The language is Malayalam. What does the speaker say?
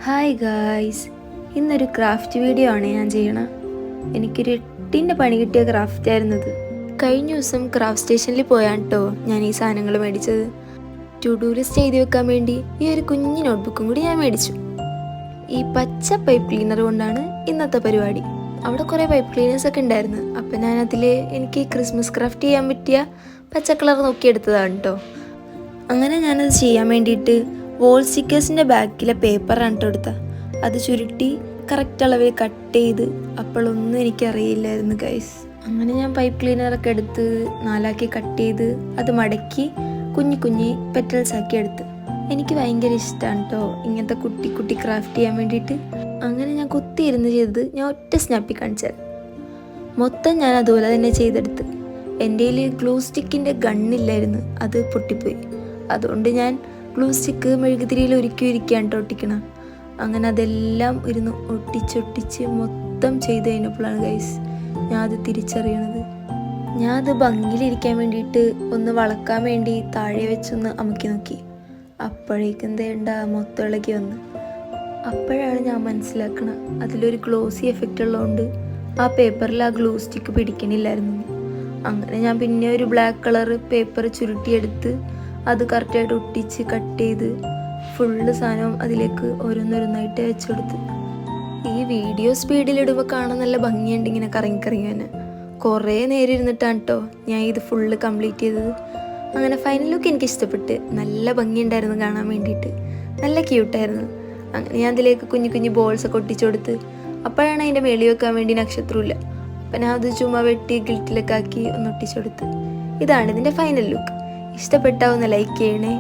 ഹായ് ഗായ്സ്, ഇന്നൊരു ക്രാഫ്റ്റ് വീഡിയോ ആണ് ഞാൻ ചെയ്യണത്. എനിക്കൊരു 8ൻ്റെ പണി കിട്ടിയ ക്രാഫ്റ്റ് ആയിരുന്നത്. കഴിഞ്ഞ ദിവസം ക്രാഫ്റ്റ് സ്റ്റേഷനിൽ പോയാണ് കേട്ടോ ഞാൻ ഈ സാധനങ്ങൾ മേടിച്ചത്. ടു ഡു ലിസ്റ്റ് എഴുതി വെക്കാൻ വേണ്ടി ഈ ഒരു കുഞ്ഞു നോട്ട്ബുക്കും കൂടി ഞാൻ മേടിച്ചു. ഈ പച്ച പൈപ്പ് ക്ലീനർ കൊണ്ടാണ് ഇന്നത്തെ പരിപാടി. അവിടെ കുറേ പൈപ്പ് ക്ലീനേഴ്സ് ഒക്കെ ഉണ്ടായിരുന്നു. അപ്പം ഞാനതിൽ എനിക്ക് ക്രിസ്മസ് ക്രാഫ്റ്റ് ചെയ്യാൻ പറ്റിയ പച്ച കളർ നോക്കിയെടുത്തതാണ് കേട്ടോ. അങ്ങനെ ഞാനത് ചെയ്യാൻ വേണ്ടിയിട്ട് വോൾ സ്റ്റിക്കേഴ്സിൻ്റെ ബാക്കിലെ പേപ്പറാണ് കേട്ടോ എടുത്തത്. അത് ചുരുട്ടി കറക്റ്റ് അളവിൽ കട്ട് ചെയ്ത് അപ്പോഴൊന്നും എനിക്കറിയില്ലായിരുന്നു ഗൈസ്. അങ്ങനെ ഞാൻ പൈപ്പ് ക്ലീനറൊക്കെ എടുത്ത് 4ആക്കി കട്ട് ചെയ്ത് അത് മടക്കി കുഞ്ഞി കുഞ്ഞി പെറ്റൽസ് ആക്കി എടുത്ത്. എനിക്ക് ഭയങ്കര ഇഷ്ടമാണ് കേട്ടോ ഇങ്ങനത്തെ കുട്ടി കുട്ടി ക്രാഫ്റ്റ് ചെയ്യാൻ വേണ്ടിയിട്ട്. അങ്ങനെ ഞാൻ കുത്തിയിരുന്ന് ചെയ്തത് ഞാൻ ഒറ്റ സ്നാപ്പിൽ കാണിച്ചത്. മൊത്തം ഞാൻ അതുപോലെ തന്നെ ചെയ്തെടുത്ത്. എൻ്റെ കയ്യിൽ ഗ്ലൂ സ്റ്റിക്കിൻ്റെ ഗണ്ണില്ലായിരുന്നു, അത് പൊട്ടിപ്പോയി. അതുകൊണ്ട് ഞാൻ ഗ്ലൂ സ്റ്റിക്ക് മെഴുകുതിരിയിൽ ഒരുക്കിയിരിക്കുകയാണ് കേട്ടോ ഒട്ടിക്കണം. അങ്ങനെ അതെല്ലാം ഇരുന്ന് ഒട്ടിച്ചൊട്ടിച്ച് മൊത്തം ചെയ്ത് കഴിഞ്ഞപ്പോഴാണ് ഗൈസ് ഞാൻ അത് തിരിച്ചറിയണത്. ഞാൻ അത് ഭംഗിയിലിരിക്കാൻ വേണ്ടിയിട്ട് ഒന്ന് വളക്കാൻ വേണ്ടി താഴെ വെച്ചൊന്ന് അമുക്കി നോക്കി. അപ്പോഴേക്കും എന്തേണ്ട മൊത്തം ഇളകി വന്ന്. അപ്പോഴാണ് ഞാൻ മനസ്സിലാക്കണം അതിലൊരു ഗ്ലോസി എഫക്റ്റ് ഉള്ളതുകൊണ്ട് ആ പേപ്പറിൽ ആ ഗ്ലൂ സ്റ്റിക്ക് പിടിക്കണില്ലായിരുന്നു. അങ്ങനെ ഞാൻ പിന്നെ ഒരു ബ്ലാക്ക് കളർ പേപ്പർ ചുരുട്ടിയെടുത്ത് അത് കറക്റ്റായിട്ട് ഒട്ടിച്ച് കട്ട് ചെയ്ത് ഫുള്ള് സാധനവും അതിലേക്ക് ഓരോന്നോരോന്നായിട്ട് വെച്ച് കൊടുത്ത്. ഈ വീഡിയോ സ്പീഡിലിടുമ്പോൾ കാണാൻ നല്ല ഭംഗിയുണ്ട്, ഇങ്ങനെ കറങ്ങിക്കറങ്ങിയാണ്. കുറേ നേരം ഇരുന്നിട്ടാണ് കേട്ടോ ഞാൻ ഇത് ഫുള്ള് കംപ്ലീറ്റ് ചെയ്തത്. അങ്ങനെ ഫൈനൽ ലുക്ക് എനിക്ക് ഇഷ്ടപ്പെട്ട്, നല്ല ഭംഗിയുണ്ടായിരുന്നു കാണാൻ വേണ്ടിയിട്ട്, നല്ല ക്യൂട്ടായിരുന്നു. അങ്ങനെ ഞാൻ അതിലേക്ക് കുഞ്ഞു കുഞ്ഞു ബോൾസൊക്കെ ഒട്ടിച്ചു കൊടുത്ത്. അപ്പോഴാണ് അതിൻ്റെ മേളി വെക്കാൻ വേണ്ടി നക്ഷത്രമില്ല. അപ്പം ഞാൻ അത് ചുമ്മാ വെട്ടി ഗിൽറ്റിലൊക്കെ ആക്കി ഒന്ന് ഒട്ടിച്ചു കൊടുത്ത്. ഇതാണ് ഇതിൻ്റെ ഫൈനൽ ലുക്ക്. ഇഷ്ടപ്പെട്ടാവുന്ന ലൈക്ക് ചെയ്യണേ.